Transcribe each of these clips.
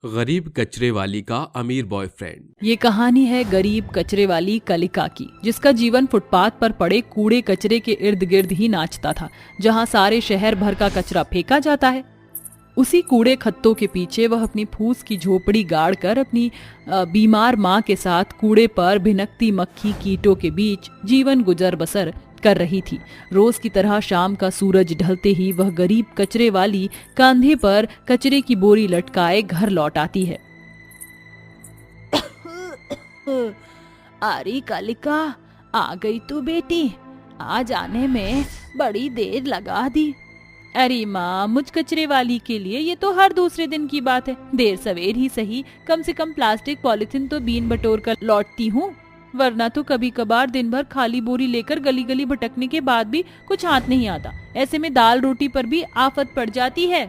गरीब कचरे वाली का अमीर बॉयफ्रेंड। ये कहानी है गरीब कचरे वाली कलिका की, जिसका जीवन फुटपाथ पर पड़े कूड़े कचरे के इर्द गिर्द ही नाचता था, जहाँ सारे शहर भर का कचरा फेंका जाता है। उसी कूड़े खत्तों के पीछे वह अपनी फूस की झोपड़ी गाड़ कर अपनी बीमार माँ के साथ कूड़े पर भिनकती मक्खी कीटों के बीच जीवन गुजर बसर कर रही थी। रोज की तरह शाम का सूरज ढलते ही वह गरीब कचरे वाली कंधे पर कचरे की बोरी लटकाए घर लौट आती है। अरे कालिका, आ गई तू बेटी। आज आने में बड़ी देर लगा दी। अरे माँ, मुझ कचरे वाली के लिए ये तो हर दूसरे दिन की बात है। देर सवेर ही सही, कम से कम प्लास्टिक पॉलिथीन तो बीन बटोर कर लौटती हूँ, वरना तो कभी कभार दिन भर खाली बोरी लेकर गली गली भटकने के बाद भी कुछ हाथ नहीं आता। ऐसे में दाल रोटी पर भी आफत पड़ जाती है।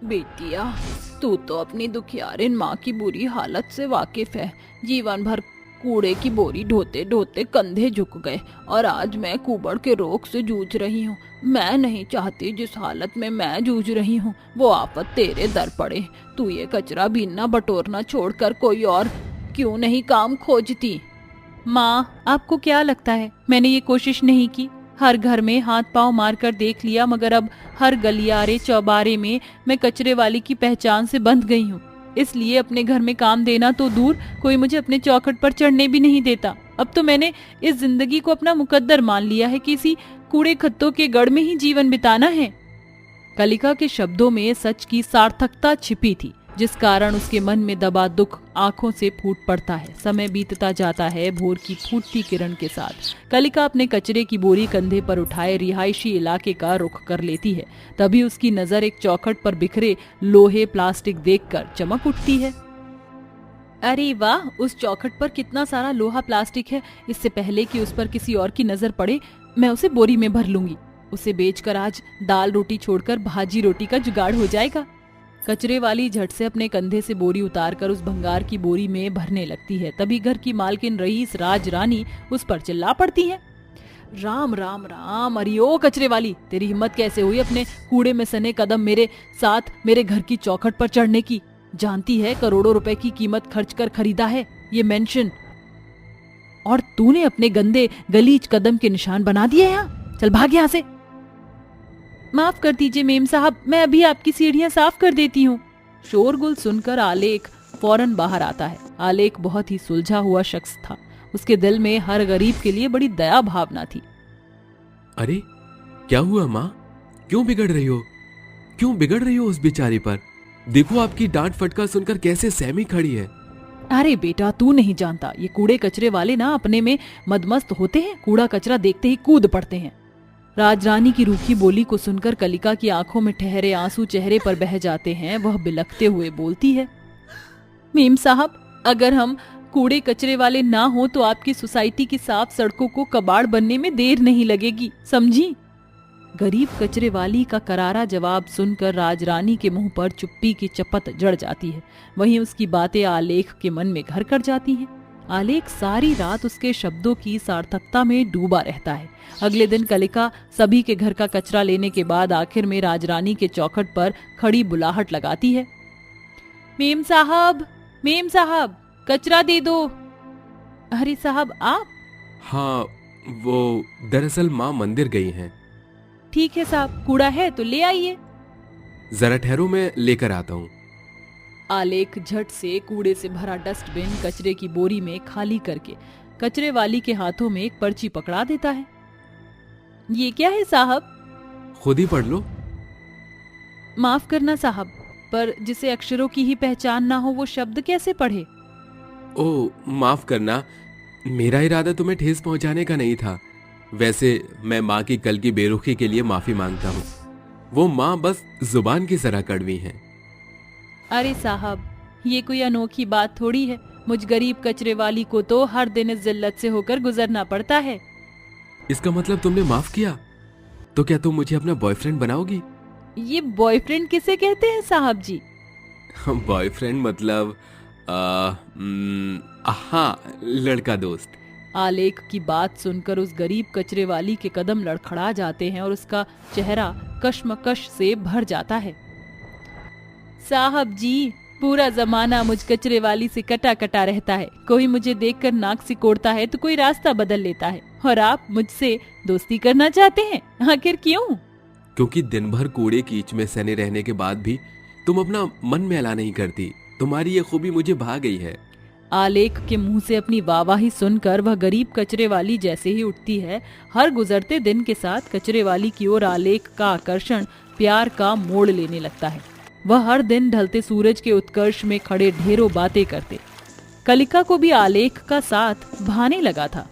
बेटिया, तू तो अपनी दुखियारिन माँ की बुरी हालत से वाकिफ है। जीवन भर कूड़े की बोरी ढोते ढोते कंधे झुक गए और आज मैं कुबड़ के रोग से जूझ रही हूँ। मैं नहीं चाहती जिस हालत में मैं जूझ रही हूँ वो आफत तेरे दर पड़े। तू ये कचरा बीनना बटोरना छोड़कर कोई और क्यों नहीं काम खोजती? माँ, आपको क्या लगता है मैंने ये कोशिश नहीं की? हर घर में हाथ पांव मार कर देख लिया, मगर अब हर गलियारे चौबारे में मैं कचरे वाली की पहचान से बंध गई हूँ। इसलिए अपने घर में काम देना तो दूर, कोई मुझे अपने चौखट पर चढ़ने भी नहीं देता। अब तो मैंने इस जिंदगी को अपना मुकद्दर मान लिया है कि इसी कूड़े खत्तों के गढ़ में ही जीवन बिताना है। कलिका के शब्दों में सच की सार्थकता छिपी थी, जिस कारण उसके मन में दबा दुख आंखों से फूट पड़ता है। समय बीतता जाता है। भोर की फूटती किरण के साथ कलिका अपने कचरे की बोरी कंधे पर उठाए रिहायशी इलाके का रुख कर लेती है। तभी उसकी नजर एक चौखट पर बिखरे लोहे प्लास्टिक देखकर चमक उठती है। अरे वाह, उस चौखट पर कितना सारा लोहा प्लास्टिक है। इससे पहले कि उस पर किसी और की नजर पड़े, मैं उसे बोरी में भर लूंगी। उसे बेचकर आज दाल रोटी छोड़कर भाजी रोटी का जुगाड़ हो जाएगा। कचरे वाली झट से अपने कंधे से बोरी उतारकर उस भंगार की बोरी में भरने लगती है। तभी घर की मालकिन रईस राज रानी उस पर चिल्ला पड़ती है। राम राम राम, अरे ओ कचरे वाली, तेरी हिम्मत कैसे हुई अपने कूड़े में सने कदम मेरे साथ मेरे घर की चौखट पर चढ़ने की? जानती है करोड़ों रुपए की कीमत खर्च कर खरीदा है ये मेंशन, और तूने अपने गंदे गलीज कदम के निशान बना दिए। यहाँ चल भाग यहाँ से। माफ कर दीजिए मेम साहब, मैं अभी आपकी सीढ़ियां साफ कर देती हूँ। शोरगुल सुनकर आलेख फौरन बाहर आता है। आलेख बहुत ही सुलझा हुआ शख्स था। उसके दिल में हर गरीब के लिए बड़ी दया भावना थी। अरे क्या हुआ माँ, क्यों बिगड़ रही हो? क्यों बिगड़ रही हो उस बेचारी पर? देखो आपकी डांट फटकार सुनकर कैसे सहमी खड़ी है। अरे बेटा, तू नहीं जानता, ये कूड़े कचरे वाले ना अपने में मदमस्त होते हैं। कूड़ा कचरा देखते ही कूद पड़ते हैं। राजरानी की रूखी बोली को सुनकर कलिका की आंखों में ठहरे आंसू चेहरे पर बह जाते हैं। वह बिलखते हुए बोलती है, मेम साहब, अगर हम कूड़े कचरे वाले ना हो तो आपकी सोसाइटी की साफ सड़कों को कबाड़ बनने में देर नहीं लगेगी, समझी? गरीब कचरे वाली का करारा जवाब सुनकर राजरानी के मुंह पर चुप्पी की चपत जड़ जाती है। वहीं उसकी बातें आलेख के मन में घर कर जाती हैं। आलेख सारी रात उसके शब्दों की सार्थकता में डूबा रहता है। अगले दिन कलिका सभी के घर का कचरा लेने के बाद आखिर में राजरानी के चौखट पर खड़ी बुलाहट लगाती है। मेम साहब, मेम साहब, कचरा दे दो। अरे साहब, आप? हाँ, वो दरअसल माँ मंदिर गई हैं। ठीक है साहब, कूड़ा है तो ले आइए। जरा ठहरो, मैं लेकर आता हूँ। आलेख झट से कूड़े से भरा डस्टबिन कचरे की बोरी में खाली करके कचरे वाली के हाथों में एक पर्ची पकड़ा देता है। ये क्या है साहब? खुद ही पढ़ लो। माफ करना साहब, पर जिसे अक्षरों की ही पहचान ना हो वो शब्द कैसे पढ़े? ओ माफ करना, मेरा इरादा तुम्हें ठेस पहुंचाने का नहीं था। वैसे मैं माँ की कल की बेरुखी के लिए माफी मांगता हूँ। वो माँ बस जुबान की तरह कड़वी हैं। अरे साहब, ये कोई अनोखी बात थोड़ी है। मुझ गरीब कचरे वाली को तो हर दिन इस जिल्लत से होकर गुजरना पड़ता है। इसका मतलब तुमने माफ किया? तो क्या तुम मुझे अपना बॉयफ्रेंड बनाओगी? ये बॉयफ्रेंड किसे कहते हैं साहब जी? बॉयफ्रेंड मतलब हाँ, लड़का दोस्त। आलेख की बात सुनकर उस गरीब कचरे वाली के कदम लड़खड़ा जाते हैं और उसका चेहरा कश्मकश से भर जाता है। साहब जी, पूरा जमाना मुझ कचरे वाली से कटा कटा रहता है। कोई मुझे देखकर नाक सिकोड़ता है तो कोई रास्ता बदल लेता है, और आप मुझसे दोस्ती करना चाहते हैं। आखिर क्यों? क्योंकि दिन भर कूड़े कीच में सने रहने के बाद भी तुम अपना मन मैला नहीं करती। तुम्हारी ये खूबी मुझे भा गई है। आलेख के मुंह से अपनी वाहवाही सुनकर वह गरीब कचरे वाली जैसे ही उठती है, हर गुजरते दिन के साथ कचरे वाली की ओर आलेख का आकर्षण प्यार का मोड़ लेने लगता है। वह हर दिन ढलते सूरज के उत्कर्ष में खड़े ढेरों बातें करते। कलिका को भी आलेख का साथ भाने लगा था।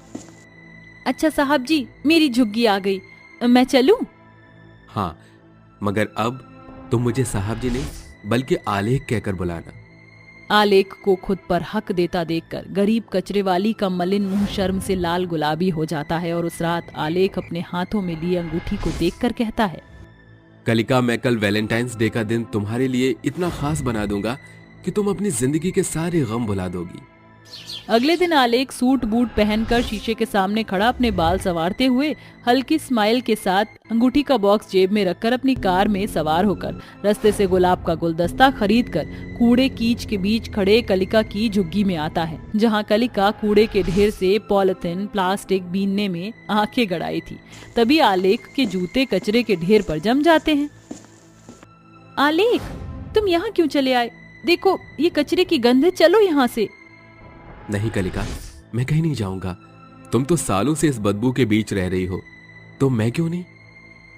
अच्छा साहब जी, मेरी झुग्गी आ गई, मैं चलूं? हाँ, मगर अब तुम मुझे साहब जी नहीं बल्कि आलेख कहकर बुलाना। आलेख को खुद पर हक देता देखकर गरीब कचरे वाली का मलिन मुंह शर्म से लाल गुलाबी हो जाता है, और उस रात आलेख अपने हाथों में लिए अंगूठी को देखकर कहता है, कलिका, मैं कल वैलेंटाइंस डे का दिन तुम्हारे लिए इतना खास बना दूंगा कि तुम अपनी जिंदगी के सारे गम भुला दोगी। अगले दिन आलेख सूट बूट पहनकर शीशे के सामने खड़ा अपने बाल संवारते हुए हल्की स्माइल के साथ अंगूठी का बॉक्स जेब में रखकर अपनी कार में सवार होकर रास्ते से गुलाब का गुलदस्ता खरीदकर कूड़े कीच के बीच खड़े कलिका की झुग्गी में आता है, जहां कलिका कूड़े के ढेर से पॉलिथीन प्लास्टिक बीनने में आंखें गड़ाई थी। तभी आलेख के जूते कचरे के ढेर पर जम जाते हैं। आलेख, तुम यहाँ क्यों चले आए? देखो ये कचरे की गंध है, चलो यहाँ से। नहीं कलिका, मैं कहीं नहीं जाऊंगा। तुम तो सालों से इस बदबू के बीच रह रही हो, तो मैं क्यों नहीं?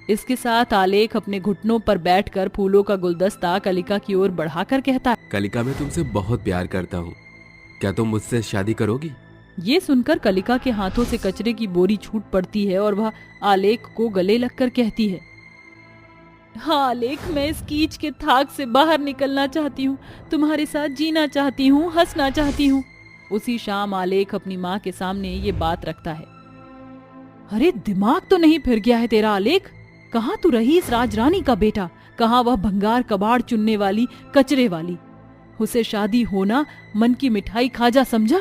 इसके साथ आलेख अपने घुटनों पर बैठकर फूलों का गुलदस्ता कलिका की ओर बढ़ाकर कहता है, कलिका, मैं तुमसे बहुत प्यार करता हूँ। क्या तुम मुझसे शादी करोगी? ये सुनकर कलिका के हाथों से कचरे की बोरी छूट पड़ती है और वह आलेख को गले लगकर कहती है, हाँ आलेख, मैं इस कीच के थाक से बाहर निकलना चाहती हूँ, तुम्हारे साथ जीना चाहती हूँ, हंसना चाहती हूँ। उसी शाम आलेख अपनी माँ के सामने ये बात रखता है। अरे दिमाग तो नहीं फिर गया है तेरा आलेख? कहाँ तू रही इस राजरानी का बेटा? कहाँ वह भंगार कबाड़ चुनने वाली कचरे वाली? उसे शादी होना मन की मिठाई खाजा समझा?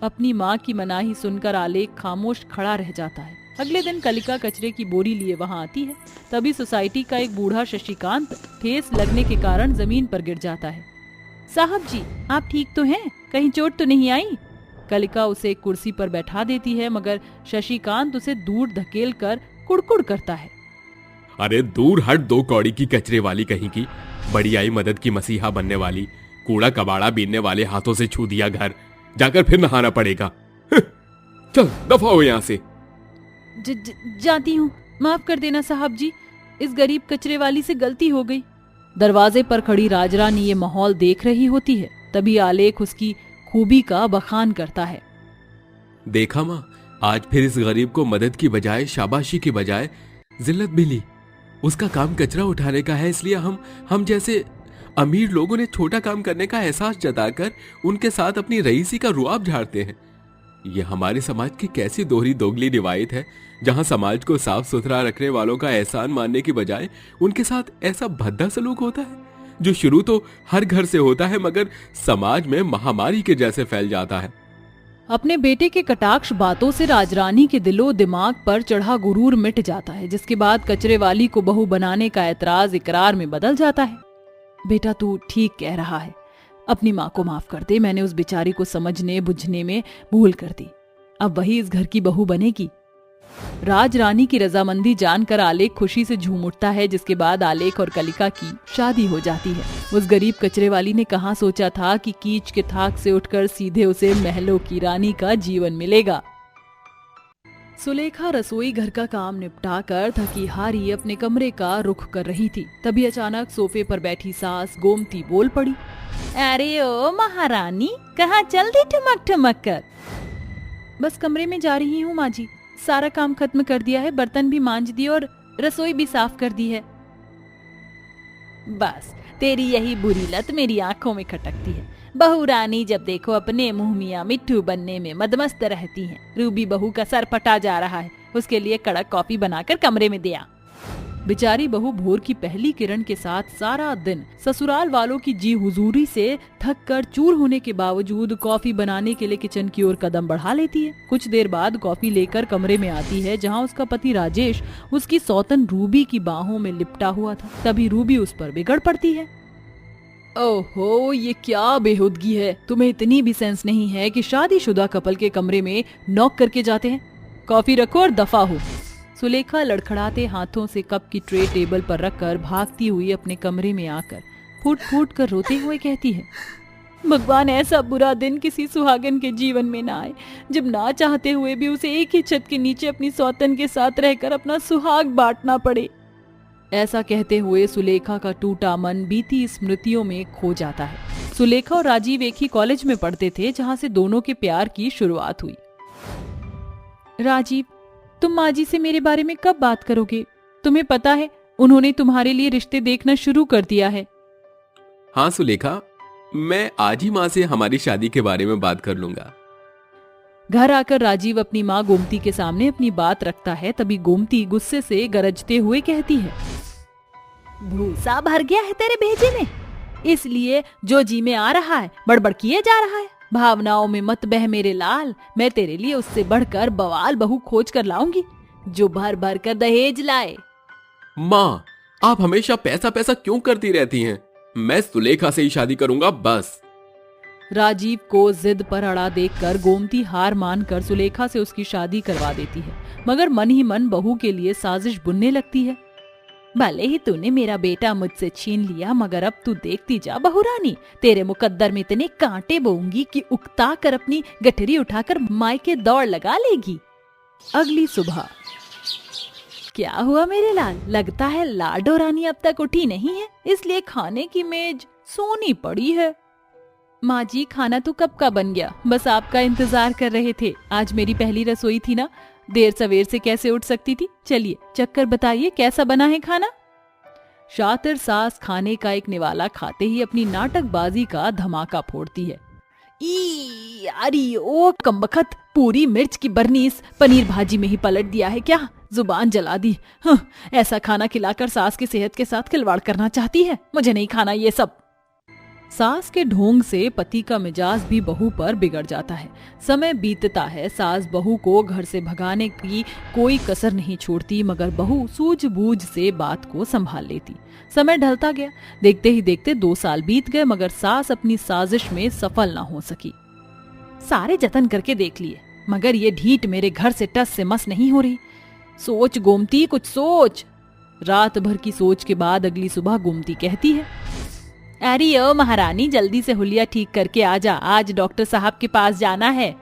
अपनी माँ की मनाही सुनकर आलेख खामोश खड़ा रह जाता है। अगले दिन कलिका कचरे की बोरी लिए वहां आती है। तभी सोसाइटी का एक बूढ़ा शशिकांत ठेस लगने के कारण जमीन पर गिर जाता है। साहब जी, आप ठीक तो हैं? कहीं चोट तो नहीं आई? कलिका उसे एक कुर्सी पर बैठा देती है, मगर शशिकांत उसे दूर धकेल कर कुड़कुड़ करता है, अरे दूर हट, दो कौड़ी की कचरे वाली कहीं की, बड़ी आई मदद की मसीहा बनने वाली, कूड़ा कबाड़ा बीनने वाले हाथों से छू दिया घर, जाकर फिर नहाना पड़ेगा। चल दफा हो यहाँ से। जाती हूँ, माफ कर देना साहब जी, इस गरीब कचरे वाली से गलती हो गई। दरवाजे पर खड़ी राजरानी ये माहौल देख रही होती है। तभी आलेख उसकी खूबी का बखान करता है। देखा माँ, आज फिर इस गरीब को मदद की बजाय, शाबाशी की बजाय जिल्लत मिली। उसका काम कचरा उठाने का है, इसलिए हम जैसे अमीर लोगों ने छोटा काम करने का एहसास जताकर उनके साथ अपनी रईसी का रुआब झाड़ते हैं। ये हमारे समाज की कैसी दोहरी दोगली रिवायत है, जहां समाज को साफ सुथरा रखने वालों का एहसान मानने की बजाय उनके साथ ऐसा भद्दा सलूक होता है, जो शुरू तो हर घर से होता है मगर समाज में महामारी के जैसे फैल जाता है। अपने बेटे के कटाक्ष बातों से राजरानी के दिलो दिमाग पर चढ़ा गुरूर मिट जाता है, जिसके बाद कचरे वाली को बहू बनाने का ऐतराज इकरार में बदल जाता है। बेटा तू ठीक कह रहा है, अपनी माँ को माफ कर दे, मैंने उस बेचारी को समझने बुझने में भूल कर दी, अब वही इस घर की बहू बनेगी। राजरानी की रजामंदी जानकर आलेख खुशी से झूम उठता है, जिसके बाद आलेख और कलिका की शादी हो जाती है। उस गरीब कचरे वाली ने कहाँ सोचा था कि कीच के थाक से उठकर सीधे उसे महलों की रानी का जीवन मिलेगा। सुलेखा रसोई घर का काम निपटाकर थकी हारी अपने कमरे का रुख कर रही थी। तभी अचानक सोफे पर बैठी सास गोमती बोल पड़ी, अरे ओ महारानी, कहाँ चल दी ठुमक ठुमक कर? बस कमरे में जा रही हूँ माँ जी, सारा काम खत्म कर दिया है, बर्तन भी मांज दिए और रसोई भी साफ कर दी है। बस तेरी यही बुरी लत मेरी आंखों में खटकती है। बहू रानी जब देखो अपने मुंह मियां मिट्ठू बनने में मदमस्त रहती हैं। रूबी बहू का सर फटा जा रहा है, उसके लिए कड़क कॉफी बनाकर कमरे में दे आ। बेचारी बहू भोर की पहली किरण के साथ सारा दिन ससुराल वालों की जी हुजूरी से थक कर चूर होने के बावजूद कॉफी बनाने के लिए किचन की ओर कदम बढ़ा लेती है। कुछ देर बाद कॉफी लेकर कमरे में आती है, जहां उसका पति राजेश उसकी सौतन रूबी की बाहों में लिपटा हुआ था। तभी रूबी उस पर बिगड़ पड़ती है। ओहो, ये क्या बेहूदगी है। तुम्हें इतनी भी सेंस नहीं है कि शादीशुदा कपल के कमरे में नॉक करके जाते हैं। कॉफी रखो और दफा हो। सुलेखा लड़खड़ाते हाथों से कप की ट्रे टेबल पर रखकर भागती हुई अपने कमरे में आकर फूट फूट कर रोते हुए कहती है, भगवान ऐसा बुरा दिन किसी सुहागन के जीवन में ना आए, जब ना चाहते हुए भी उसे एक ही छत के नीचे अपनी सौतन के साथ रहकर अपना सुहाग बांटना पड़े। ऐसा कहते हुए सुलेखा का टूटा मन बीती स्मृतियों में खो जाता है। सुलेखा और राजीव एक ही कॉलेज में पढ़ते थे, जहां से दोनों के प्यार की शुरुआत हुई। राजीव, तुम माँ जी से मेरे बारे में कब बात करोगे? तुम्हें पता है उन्होंने तुम्हारे लिए रिश्ते देखना शुरू कर दिया है। हाँ सुलेखा, मैं आज ही माँ से हमारी शादी के बारे में बात कर लूंगा। घर आकर राजीव अपनी माँ गोमती के सामने अपनी बात रखता है। तभी गोमती गुस्से से गरजते हुए कहती है, भूसा भर गया है तेरे भेजे में, इसलिए जो जी में आ रहा है बड़बड़ किए जा रहा है। भावनाओं में मत बह मेरे लाल, मैं तेरे लिए उससे बढ़कर बवाल बहू खोज कर लाऊंगी जो भर भर कर दहेज लाए। माँ, आप हमेशा पैसा पैसा क्यों करती रहती हैं? मैं सुलेखा से ही शादी करूंगा बस। राजीव को जिद पर अड़ा देखकर गोमती हार मानकर सुलेखा से उसकी शादी करवा देती है, मगर मन ही मन बहू के लिए साजिश बुनने लगती है। भले ही तूने मेरा बेटा मुझसे छीन लिया, मगर अब तू देखती जा बहू रानी, तेरे मुकद्दर में इतने कांटे बोऊंगी कि उकता कर अपनी गठरी उठाकर मायके दौड़ लगा लेगी। अगली सुबह। क्या हुआ मेरे लाल? लगता है लाडो रानी अब तक उठी नहीं है, इसलिए खाने की मेज सोनी पड़ी है। माँ जी, खाना तो कब का बन गया, बस आपका इंतजार कर रहे थे। आज मेरी पहली रसोई थी ना, देर सवेर से कैसे उठ सकती थी। चलिए चक्कर बताइए कैसा बना है खाना। शातिर सास खाने का एक निवाला खाते ही अपनी नाटकबाजी का धमाका फोड़ती है। ई यारी ओ कमबख्त, पूरी मिर्च की बर्नीस पनीर भाजी में ही पलट दिया है क्या? जुबान जला दी। ऐसा खाना खिलाकर सास की सेहत के साथ खिलवाड़ करना चाहती है। मुझे नहीं खाना ये सब। सास के ढोंग से पति का मिजाज भी बहू पर बिगड़ जाता है। समय बीतता है, सास बहू को घर से भगाने की कोई कसर नहीं छोड़ती, मगर बहू सूझबूझ से बात को संभाल लेती। समय ढलता गया, देखते ही देखते 2 साल बीत गए, मगर सास अपनी साजिश में सफल ना हो सकी। सारे जतन करके देख लिए, मगर ये ढीठ मेरे घर से टस से मस नहीं हो रही। सोच गोमती, कुछ सोच। रात भर की सोच के बाद अगली सुबह गोमती कहती है, अरे ओ महारानी, जल्दी से हुलिया ठीक करके आजा, आज डॉक्टर साहब के पास जाना है।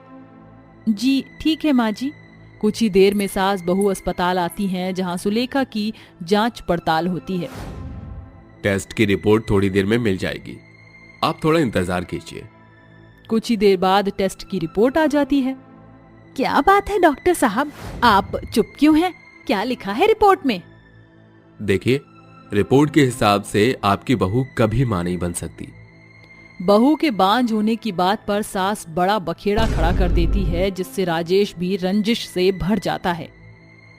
जी ठीक है माँ जी। कुछ ही देर में सास बहू अस्पताल आती हैं, जहाँ सुलेखा की जांच पड़ताल होती है। टेस्ट की रिपोर्ट थोड़ी देर में मिल जाएगी, आप थोड़ा इंतजार कीजिए। कुछ ही देर बाद टेस्ट की रिपोर्ट आ जाती है। क्या बात है डॉक्टर साहब, आप चुप क्यों हैं? क्या लिखा है रिपोर्ट में? देखिए, रिपोर्ट के हिसाब से आपकी बहू कभी मां नहीं बन सकती। बहू के बांझ होने की बात पर सास बड़ा बखेड़ा खड़ा कर देती है, जिससे राजेश भी रंजिश से भर जाता है।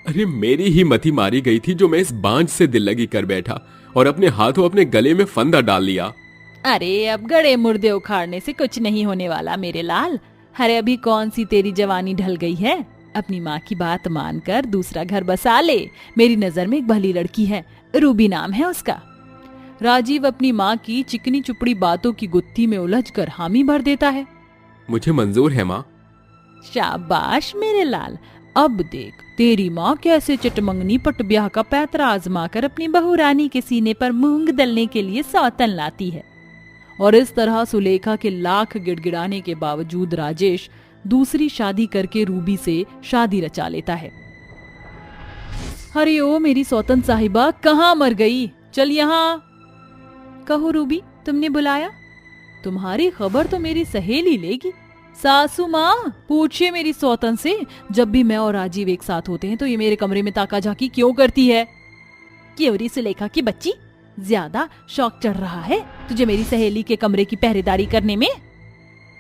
अरे मेरी ही मति मारी गई थी जो मैं इस बांझ से दिल लगी कर बैठा और अपने हाथों अपने गले में फंदा डाल लिया। अरे अब गड़े मुर्दे उखाड़ने से कुछ नहीं होने वाला मेरे लाल। अरे अभी कौन सी तेरी जवानी ढल गई है? अपनी माँ की बात मानकर दूसरा घर बसा ले। मेरी नजर में एक भली लड़की है, रूबी नाम है उसका। राजीव अपनी माँ की चिकनी चुपड़ी बातों की गुत्थी में उलझकर हामी भर देता है। मुझे मंजूर है माँ। शाबाश मेरे लाल। अब देख तेरी माँ कैसे चटमंगनी पट ब्याह का पैतरा आजमा कर अपनी बहू रानी के सीने पर मूंग दलने के लिए सौतन लाती है। और इस तरह सुलेखा के लाख गिड़गिड़ाने के बावजूद राजेश दूसरी शादी करके रूबी से शादी रचा लेता है। अरे ओ मेरी सौतन साहिबा, कहाँ मर गई? चल यहाँ। कहो रूबी, तुमने बुलाया? तुम्हारी खबर तो मेरी सहेली लेगी। सासू माँ, पूछिए मेरी सौतन से, जब भी मैं और राजीव एक साथ होते हैं तो ये मेरे कमरे में ताका झाकी क्यों करती है? क्योरी सुलेखा की बच्ची, ज्यादा शौक चढ़ रहा है तुझे मेरी सहेली के कमरे की पहरेदारी करने में?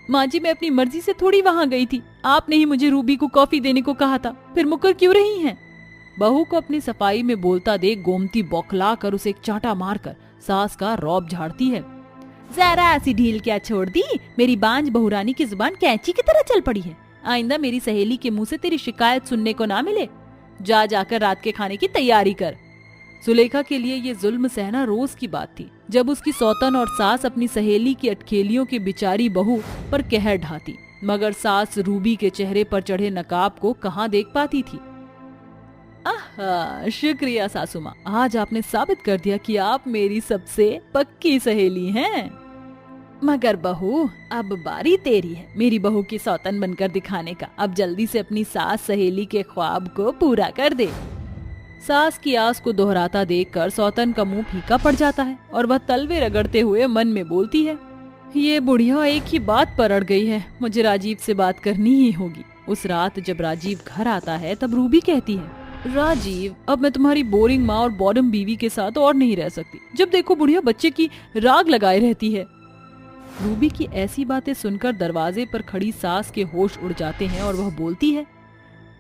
माँ जी, मैं अपनी मर्जी से थोड़ी वहाँ गई थी। आपने ही मुझे रूबी को कॉफी देने को कहा था, फिर मुकर क्यों रही हैं? बहू को अपनी सफाई में बोलता देख गोमती बौखला कर उसे एक चांटा मारकर सास का रौब झाड़ती है। जरा ऐसी ढील क्या छोड़ दी? मेरी बांझ बहुरानी की जुबान कैंची की तरह चल पड़ी है। आइंदा मेरी सहेली के मुंह से तेरी शिकायत सुनने को ना मिले। जा जाकर रात के खाने की तैयारी कर। सुलेखा के लिए ये जुल्म सहना रोज की बात थी। जब उसकी सौतन और सास अपनी सहेली की अटखेलियों की बिचारी बहू पर कहर ढाती, मगर सास रूबी के चेहरे पर चढ़े नकाब को कहाँ देख पाती थी। आहा, शुक्रिया सासू माँ, आज आपने साबित कर दिया कि आप मेरी सबसे पक्की सहेली हैं। मगर बहू, अब बारी तेरी है मेरी बहू की सौतन बनकर दिखाने का। अब जल्दी से अपनी सास सहेली के ख्वाब को पूरा कर दे। सास की आस को दोहराता देखकर सौतन का मुंह फीका पड़ जाता है और वह तलवे रगड़ते हुए मन में बोलती है, ये बुढ़िया एक ही बात पर अड़ गई है, मुझे राजीव से बात करनी ही होगी। उस रात जब राजीव घर आता है तब रूबी कहती है, राजीव, अब मैं तुम्हारी बोरिंग माँ और बॉडम बीवी के साथ और नहीं रह सकती। जब देखो बुढ़िया बच्चे की राग लगाए रहती है। रूबी की ऐसी बातें सुनकर दरवाजे पर खड़ी सास के होश उड़ जाते हैं और वह बोलती है,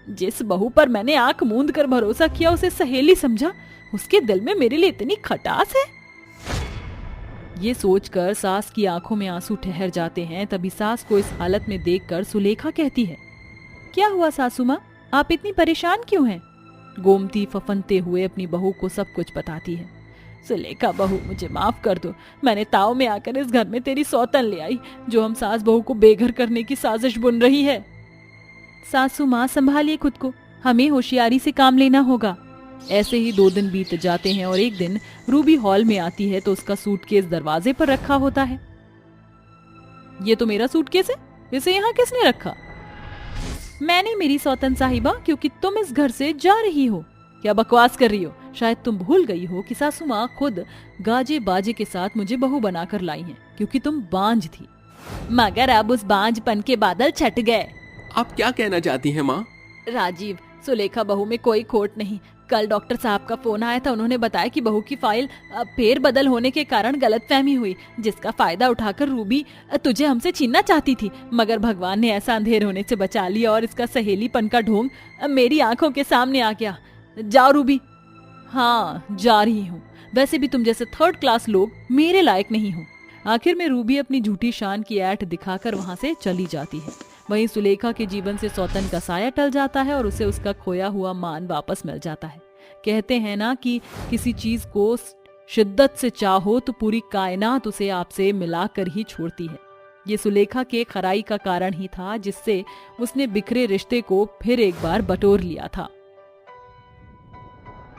जिस बहू पर मैंने आंख मूंद कर भरोसा किया, उसे सहेली समझा, उसके दिल में मेरे लिए इतनी खटास है। ये सोचकर सास की आंखों में आंसू ठहर जाते हैं। तभी सास को इस हालत में देखकर सुलेखा कहती है, क्या हुआ सासू माँ, आप इतनी परेशान क्यों हैं? गोमती फफनते हुए अपनी बहू को सब कुछ बताती है। सुलेखा बहू, मुझे माफ कर दो, मैंने ताव में आकर इस घर में तेरी सौतन ले आई, जो हम सास बहू को बेघर करने की साजिश बुन रही है। सासू माँ, संभालिए खुद को, हमें होशियारी से काम लेना होगा। ऐसे ही 2 दिन बीत जाते हैं और एक दिन रूबी हॉल में आती है तो उसका सूटकेस दरवाजे पर रखा होता है। ये तो मेरा सूटकेस है, इसे यहाँ किसने रखा? मैंने, मेरी सौतन साहिबा, क्योंकि तुम इस घर से जा रही हो। क्या बकवास कर रही हो? शायद तुम भूल गई हो कि सासू माँ खुद गाजे बाजे के साथ मुझे बहू बनाकर लाई हैं, क्योंकि तुम बांझ थी। मगर अब उस बांझपन के बादल छट गए। आप क्या कहना चाहती हैं माँ? राजीव, सुलेखा बहू में कोई खोट नहीं। कल डॉक्टर साहब का फोन आया था, उन्होंने बताया कि बहू की फाइल फेर बदल होने के कारण गलतफहमी हुई, जिसका फायदा उठाकर रूबी तुझे हमसे छीनना चाहती थी, मगर भगवान ने ऐसा अंधेर होने से बचा लिया और इसका सहेलीपन का ढोंग मेरी आंखों के सामने आ गया। जाओ रूबी। हाँ, जा रही हूँ। वैसे भी तुम जैसे 3rd क्लास लोग मेरे लायक नहीं हो। आखिर में रूबी अपनी झूठी शान की ऐठ दिखाकर वहाँ से चली जाती है। वहीं सुलेखा के जीवन से सौतन का साया टल जाता है और उसे उसका खोया हुआ मान वापस मिल जाता है। कहते हैं ना कि किसी चीज को शिद्दत से चाहो तो पूरी कायनात उसे आपसे मिलाकर ही छोड़ती है। ये सुलेखा के खराई का कारण ही था, जिससे उसने बिखरे रिश्ते को फिर एक बार बटोर लिया था।